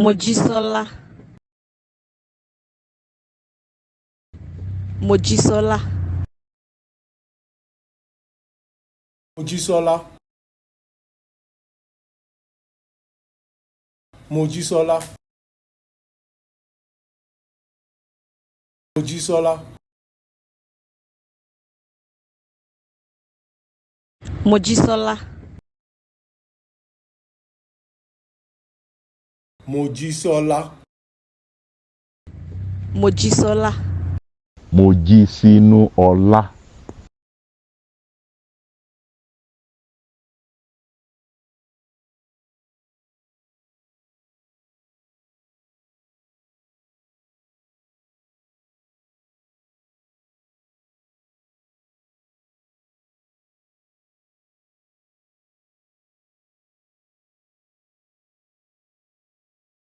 Mojísọ́lá. Mojísọ́lá. Mojísọ́lá. Mojísọ́lá. Mojísọ́lá. Mojísọ́lá. Mojísọ́lá. Mojísọ́lá. Mo jí sínú ọlá.